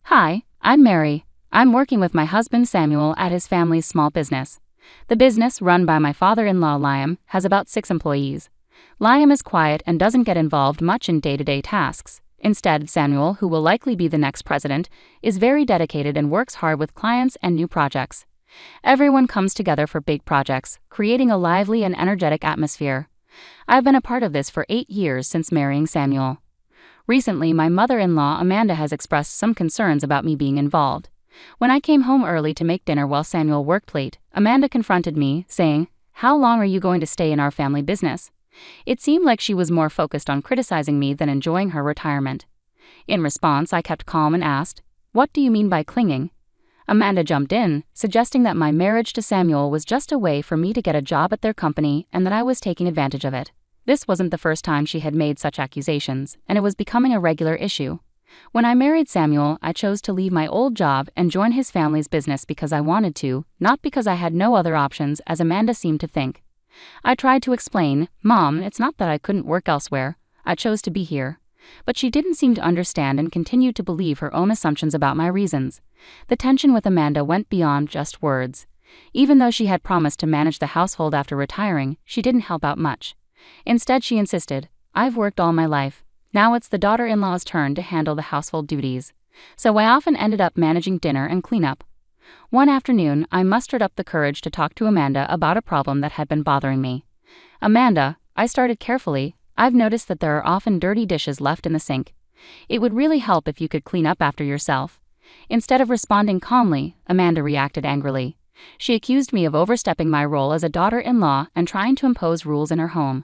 Hi, I'm Mary. I'm working with my husband Samuel at his family's small business. The business, run by my father-in-law Liam, has about 6 employees. Liam is quiet and doesn't get involved much in day-to-day tasks. Instead, Samuel, who will likely be the next president, is very dedicated and works hard with clients and new projects. Everyone comes together for big projects, creating a lively and energetic atmosphere. I've been a part of this for 8 years since marrying Samuel. Recently, my mother-in-law Amanda has expressed some concerns about me being involved. When I came home early to make dinner while Samuel worked late, Amanda confronted me, saying, "How long are you going to stay in our family business?" It seemed like she was more focused on criticizing me than enjoying her retirement. In response, I kept calm and asked, "What do you mean by clinging?" Amanda jumped in, suggesting that my marriage to Samuel was just a way for me to get a job at their company and that I was taking advantage of it. This wasn't the first time she had made such accusations, and it was becoming a regular issue. When I married Samuel, I chose to leave my old job and join his family's business because I wanted to, not because I had no other options, as Amanda seemed to think. I tried to explain, "Mom, it's not that I couldn't work elsewhere. I chose to be here." But she didn't seem to understand and continued to believe her own assumptions about my reasons. The tension with Amanda went beyond just words. Even though she had promised to manage the household after retiring, she didn't help out much. Instead, she insisted, "I've worked all my life. Now it's the daughter-in-law's turn to handle the household duties." So I often ended up managing dinner and cleanup. One afternoon, I mustered up the courage to talk to Amanda about a problem that had been bothering me. "Amanda," I started carefully, "I've noticed that there are often dirty dishes left in the sink. It would really help if you could clean up after yourself." Instead of responding calmly, Amanda reacted angrily. She accused me of overstepping my role as a daughter-in-law and trying to impose rules in her home.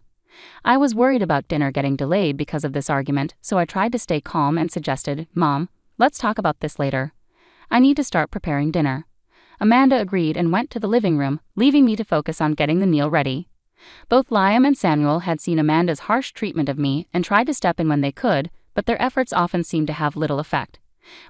I was worried about dinner getting delayed because of this argument, so I tried to stay calm and suggested, "Mom, let's talk about this later. I need to start preparing dinner." Amanda agreed and went to the living room, leaving me to focus on getting the meal ready. Both Liam and Samuel had seen Amanda's harsh treatment of me and tried to step in when they could, but their efforts often seemed to have little effect.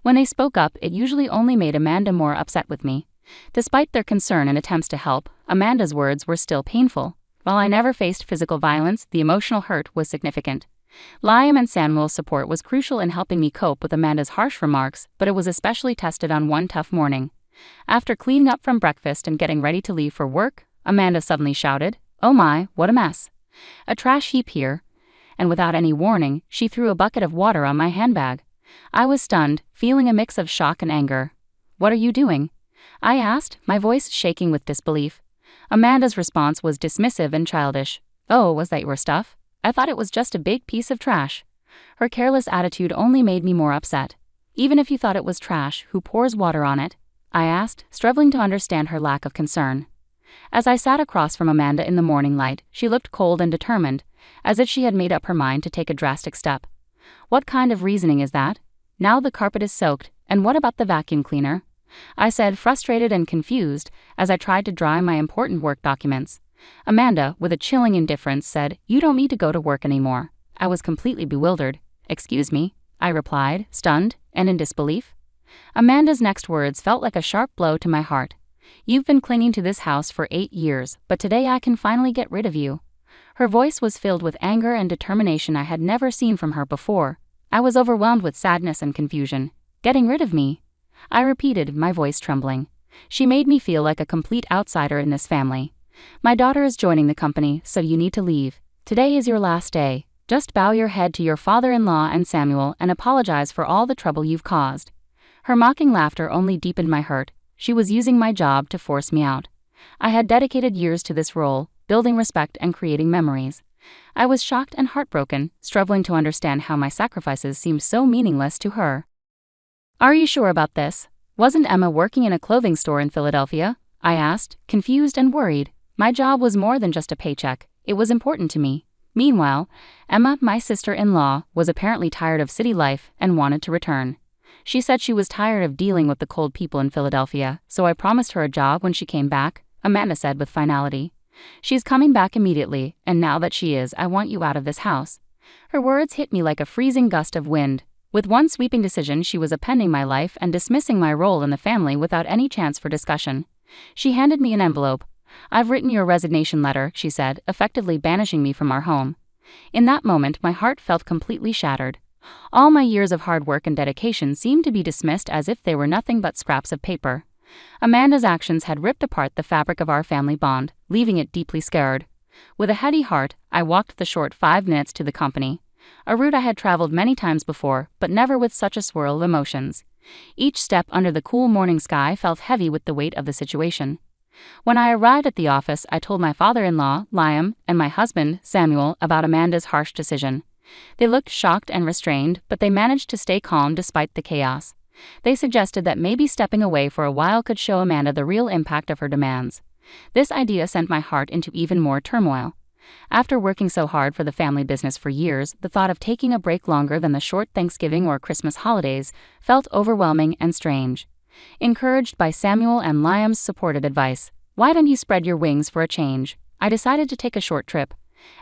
When they spoke up, it usually only made Amanda more upset with me. Despite their concern and attempts to help, Amanda's words were still painful. While I never faced physical violence, the emotional hurt was significant. Liam and Samuel's support was crucial in helping me cope with Amanda's harsh remarks, but it was especially tested on one tough morning. After cleaning up from breakfast and getting ready to leave for work, Amanda suddenly shouted, "Oh my, what a mess. A trash heap here." And without any warning, she threw a bucket of water on my handbag. I was stunned, feeling a mix of shock and anger. "What are you doing?" I asked, my voice shaking with disbelief. Amanda's response was dismissive and childish. "Oh, was that your stuff? I thought it was just a big piece of trash." Her careless attitude only made me more upset. "Even if you thought it was trash, who pours water on it?" I asked, struggling to understand her lack of concern. As I sat across from Amanda in the morning light, she looked cold and determined, as if she had made up her mind to take a drastic step. "What kind of reasoning is that? Now the carpet is soaked, and what about the vacuum cleaner?" I said, frustrated and confused, as I tried to dry my important work documents. Amanda, with a chilling indifference, said, "You don't need to go to work anymore." I was completely bewildered. "Excuse me?" I replied, stunned and in disbelief. Amanda's next words felt like a sharp blow to my heart. "You've been clinging to this house for 8 years, but today I can finally get rid of you." Her voice was filled with anger and determination I had never seen from her before. I was overwhelmed with sadness and confusion. "Getting rid of me?" I repeated, my voice trembling. "She made me feel like a complete outsider in this family. My daughter is joining the company, so you need to leave. Today is your last day. Just bow your head to your father-in-law and Samuel and apologize for all the trouble you've caused." Her mocking laughter only deepened my hurt. She was using my job to force me out. I had dedicated years to this role, building respect and creating memories. I was shocked and heartbroken, struggling to understand how my sacrifices seemed so meaningless to her. "Are you sure about this? Wasn't Emma working in a clothing store in Philadelphia?" I asked, confused and worried. My job was more than just a paycheck. It was important to me. Meanwhile, Emma, my sister-in-law, was apparently tired of city life and wanted to return. She said she was tired of dealing with the cold people in Philadelphia, so I promised her a job when she came back, Amanda said with finality. "She's coming back immediately, and now that she is, I want you out of this house." Her words hit me like a freezing gust of wind. With one sweeping decision, she was appending my life and dismissing my role in the family without any chance for discussion. She handed me an envelope. "I've written your resignation letter," she said, effectively banishing me from our home. In that moment, my heart felt completely shattered. All my years of hard work and dedication seemed to be dismissed as if they were nothing but scraps of paper. Amanda's actions had ripped apart the fabric of our family bond, leaving it deeply scarred. With a heavy heart, I walked the short 5 minutes to the company, a route I had traveled many times before, but never with such a swirl of emotions. Each step under the cool morning sky felt heavy with the weight of the situation. When I arrived at the office, I told my father-in-law, Liam, and my husband, Samuel, about Amanda's harsh decision. They looked shocked and restrained, but they managed to stay calm despite the chaos. They suggested that maybe stepping away for a while could show Amanda the real impact of her demands. This idea sent my heart into even more turmoil. After working so hard for the family business for years, the thought of taking a break longer than the short Thanksgiving or Christmas holidays felt overwhelming and strange. Encouraged by Samuel and Liam's supportive advice, "Why don't you spread your wings for a change?" I decided to take a short trip.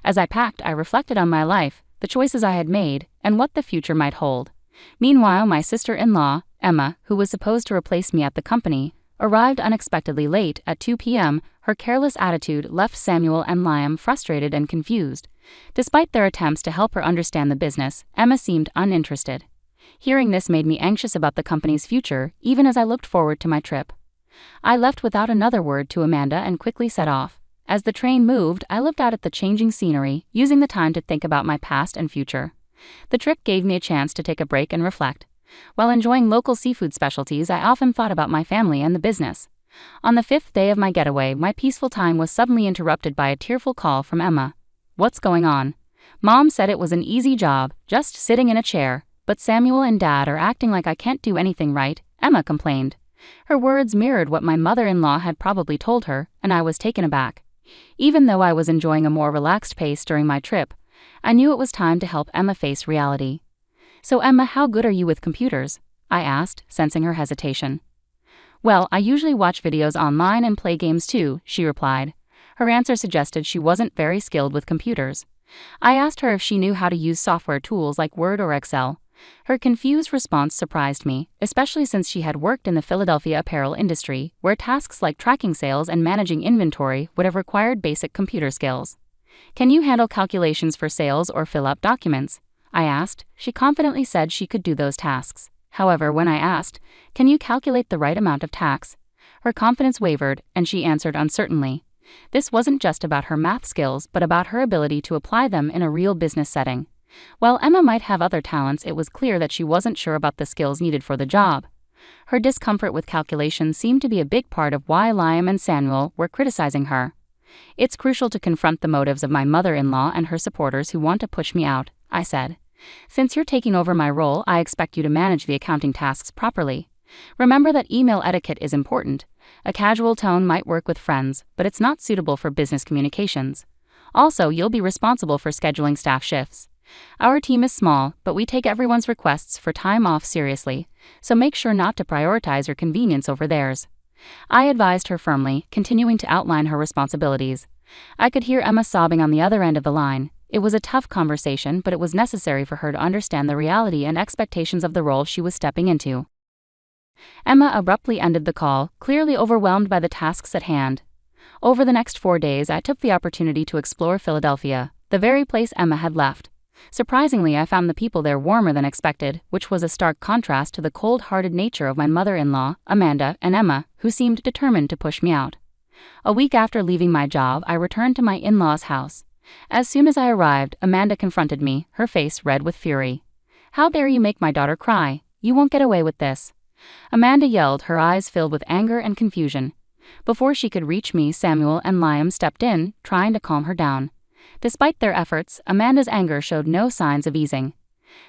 As I packed, I reflected on my life, the choices I had made, and what the future might hold. Meanwhile, my sister-in-law, Emma, who was supposed to replace me at the company, arrived unexpectedly late at 2 p.m. Her careless attitude left Samuel and Liam frustrated and confused. Despite their attempts to help her understand the business, Emma seemed uninterested. Hearing this made me anxious about the company's future, even as I looked forward to my trip. I left without another word to Amanda and quickly set off. As the train moved, I looked out at the changing scenery, using the time to think about my past and future. The trip gave me a chance to take a break and reflect. While enjoying local seafood specialties, I often thought about my family and the business. On the 5th day of my getaway, my peaceful time was suddenly interrupted by a tearful call from Emma. "What's going on?" Mom said it was an easy job, just sitting in a chair, but Samuel and Dad are acting like I can't do anything right, Emma complained. Her words mirrored what my mother-in-law had probably told her, and I was taken aback. Even though I was enjoying a more relaxed pace during my trip, I knew it was time to help Emma face reality. "So Emma, how good are you with computers?" I asked, sensing her hesitation. "Well, I usually watch videos online and play games too," she replied. Her answer suggested she wasn't very skilled with computers. I asked her if she knew how to use software tools like Word or Excel. Her confused response surprised me, especially since she had worked in the Philadelphia apparel industry, where tasks like tracking sales and managing inventory would have required basic computer skills. "Can you handle calculations for sales or fill up documents?" I asked. She confidently said she could do those tasks. However, when I asked, "Can you calculate the right amount of tax?" her confidence wavered, and she answered uncertainly. This wasn't just about her math skills, but about her ability to apply them in a real business setting. While Emma might have other talents, it was clear that she wasn't sure about the skills needed for the job. Her discomfort with calculations seemed to be a big part of why Liam and Samuel were criticizing her. "It's crucial to confront the motives of my mother-in-law and her supporters who want to push me out," I said. "Since you're taking over my role, I expect you to manage the accounting tasks properly. Remember that email etiquette is important. A casual tone might work with friends, but it's not suitable for business communications. Also, you'll be responsible for scheduling staff shifts. Our team is small, but we take everyone's requests for time off seriously, so make sure not to prioritize your convenience over theirs." I advised her firmly, continuing to outline her responsibilities. I could hear Emma sobbing on the other end of the line. It was a tough conversation, but it was necessary for her to understand the reality and expectations of the role she was stepping into. Emma abruptly ended the call, clearly overwhelmed by the tasks at hand. Over the next 4 days, I took the opportunity to explore Philadelphia, the very place Emma had left. Surprisingly, I found the people there warmer than expected, which was a stark contrast to the cold-hearted nature of my mother-in-law, Amanda, and Emma, who seemed determined to push me out. A week after leaving my job, I returned to my in-laws' house. As soon as I arrived, Amanda confronted me, her face red with fury. "How dare you make my daughter cry? You won't get away with this." Amanda yelled, her eyes filled with anger and confusion. Before she could reach me, Samuel and Liam stepped in, trying to calm her down. Despite their efforts, Amanda's anger showed no signs of easing.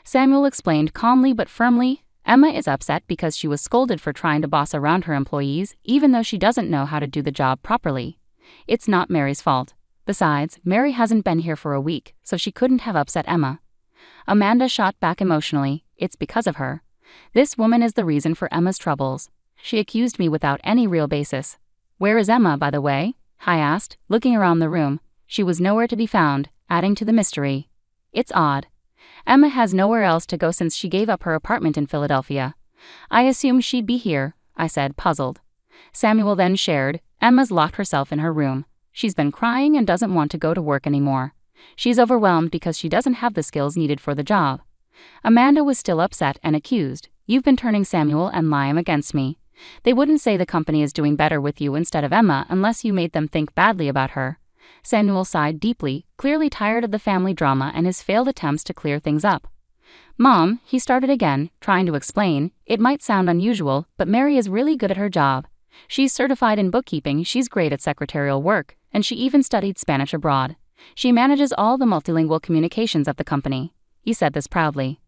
Samuel explained calmly but firmly, "Emma is upset because she was scolded for trying to boss around her employees, even though she doesn't know how to do the job properly. It's not Mary's fault. Besides, Mary hasn't been here for a week, so she couldn't have upset Emma." Amanda shot back emotionally, "It's because of her. This woman is the reason for Emma's troubles. She accused me without any real basis." "Where is Emma, by the way?" I asked, looking around the room. She was nowhere to be found, adding to the mystery. "It's odd. Emma has nowhere else to go since she gave up her apartment in Philadelphia. I assumed she'd be here," I said, puzzled. Samuel then shared, "Emma's locked herself in her room. She's been crying and doesn't want to go to work anymore. She's overwhelmed because she doesn't have the skills needed for the job." Amanda was still upset and accused, "You've been turning Samuel and Liam against me. They wouldn't say the company is doing better with you instead of Emma unless you made them think badly about her." Samuel sighed deeply, clearly tired of the family drama and his failed attempts to clear things up. "Mom," he started again, trying to explain, "it might sound unusual, but Mary is really good at her job. She's certified in bookkeeping, she's great at secretarial work, and she even studied Spanish abroad. She manages all the multilingual communications at the company." He said this proudly.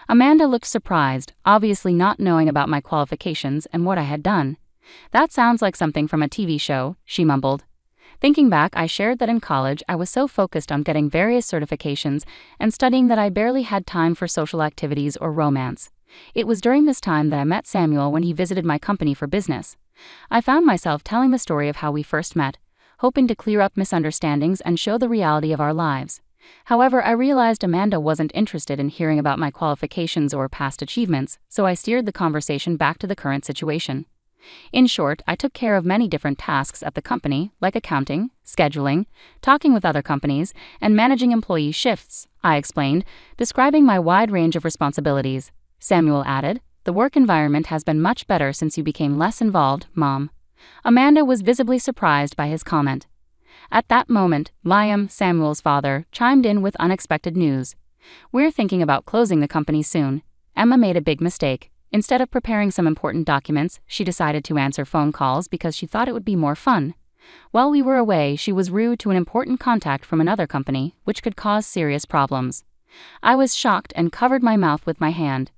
Amanda looked surprised, obviously not knowing about my qualifications and what I had done. "That sounds like something from a TV show," she mumbled. Thinking back, I shared that in college I was so focused on getting various certifications and studying that I barely had time for social activities or romance. It was during this time that I met Samuel when he visited my company for business. I found myself telling the story of how we first met, hoping to clear up misunderstandings and show the reality of our lives. However, I realized Amanda wasn't interested in hearing about my qualifications or past achievements, so I steered the conversation back to the current situation. In short, I took care of many different tasks at the company, like accounting, scheduling, talking with other companies, and managing employee shifts, I explained, describing my wide range of responsibilities. Samuel added, "The work environment has been much better since you became less involved, Mom." Amanda was visibly surprised by his comment. At that moment, Liam, Samuel's father, chimed in with unexpected news. "We're thinking about closing the company soon. Emma made a big mistake. Instead of preparing some important documents, she decided to answer phone calls because she thought it would be more fun. While we were away, she was rude to an important contact from another company, which could cause serious problems." I was shocked and covered my mouth with my hand.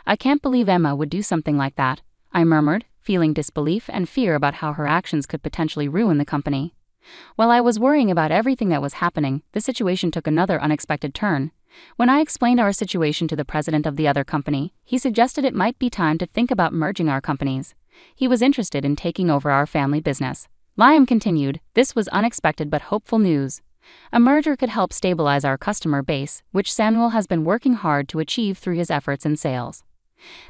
"I can't believe Emma would do something like that," I murmured, feeling disbelief and fear about how her actions could potentially ruin the company. While I was worrying about everything that was happening, the situation took another unexpected turn. When I explained our situation to the president of the other company, he suggested it might be time to think about merging our companies. He was interested in taking over our family business. Liam continued, "This was unexpected but hopeful news. A merger could help stabilize our customer base, which Samuel has been working hard to achieve through his efforts in sales."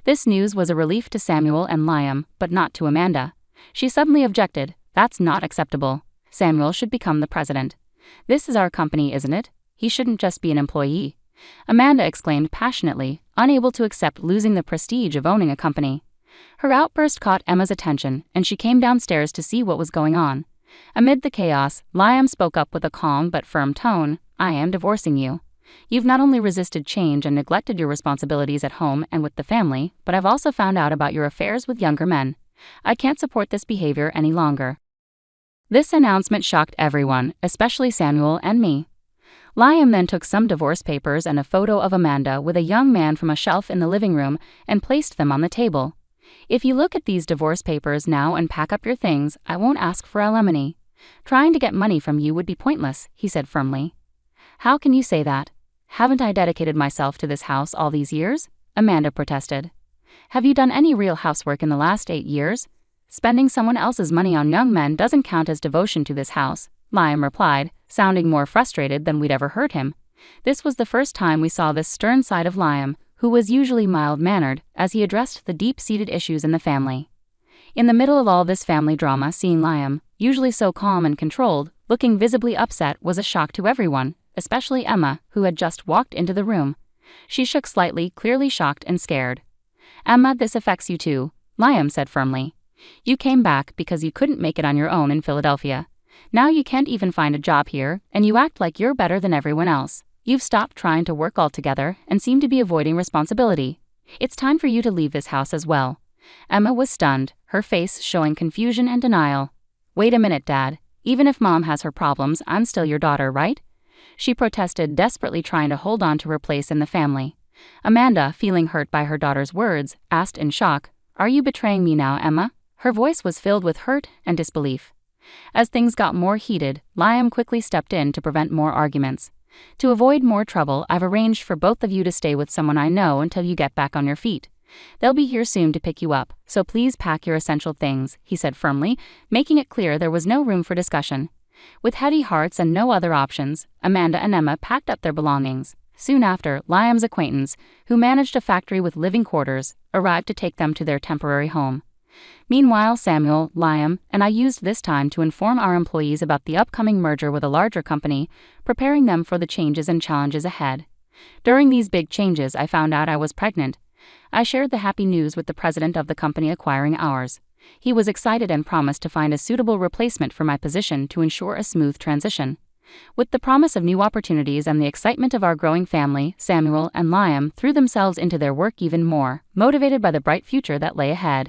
This news was a relief to Samuel and Liam, but not to Amanda. She suddenly objected, "That's not acceptable. Samuel should become the president. This is our company, isn't it? He shouldn't just be an employee." Amanda exclaimed passionately, unable to accept losing the prestige of owning a company. Her outburst caught Emma's attention, and she came downstairs to see what was going on. Amid the chaos, Liam spoke up with a calm but firm tone, "I am divorcing you. You've not only resisted change and neglected your responsibilities at home and with the family, but I've also found out about your affairs with younger men. I can't support this behavior any longer." This announcement shocked everyone, especially Samuel and me. Liam then took some divorce papers and a photo of Amanda with a young man from a shelf in the living room and placed them on the table. "If you look at these divorce papers now and pack up your things, I won't ask for alimony. Trying to get money from you would be pointless," he said firmly. "How can you say that? Haven't I dedicated myself to this house all these years?" Amanda protested. "Have you done any real housework in the last 8 years? Spending someone else's money on young men doesn't count as devotion to this house," Liam replied, sounding more frustrated than we'd ever heard him. This was the first time we saw this stern side of Liam, who was usually mild-mannered, as he addressed the deep-seated issues in the family. In the middle of all this family drama, seeing Liam, usually so calm and controlled, looking visibly upset was a shock to everyone, especially Emma, who had just walked into the room. She shook slightly, clearly shocked and scared. "Emma, this affects you too," Liam said firmly. "You came back because you couldn't make it on your own in Philadelphia. Now you can't even find a job here, and you act like you're better than everyone else. You've stopped trying to work altogether and seem to be avoiding responsibility. It's time for you to leave this house as well." Emma was stunned, her face showing confusion and denial. "Wait a minute, Dad. Even if Mom has her problems, I'm still your daughter, right?" she protested, desperately trying to hold on to her place in the family. Amanda, feeling hurt by her daughter's words, asked in shock, "Are you betraying me now, Emma?" Her voice was filled with hurt and disbelief. As things got more heated, Liam quickly stepped in to prevent more arguments. "To avoid more trouble, I've arranged for both of you to stay with someone I know until you get back on your feet. They'll be here soon to pick you up, so please pack your essential things," he said firmly, making it clear there was no room for discussion. With heavy hearts and no other options, Amanda and Emma packed up their belongings. Soon after, Liam's acquaintance, who managed a factory with living quarters, arrived to take them to their temporary home. Meanwhile, Samuel, Liam, and I used this time to inform our employees about the upcoming merger with a larger company, preparing them for the changes and challenges ahead. During these big changes, I found out I was pregnant. I shared the happy news with the president of the company acquiring ours. He was excited and promised to find a suitable replacement for my position to ensure a smooth transition. With the promise of new opportunities and the excitement of our growing family, Samuel and Liam threw themselves into their work even more, motivated by the bright future that lay ahead.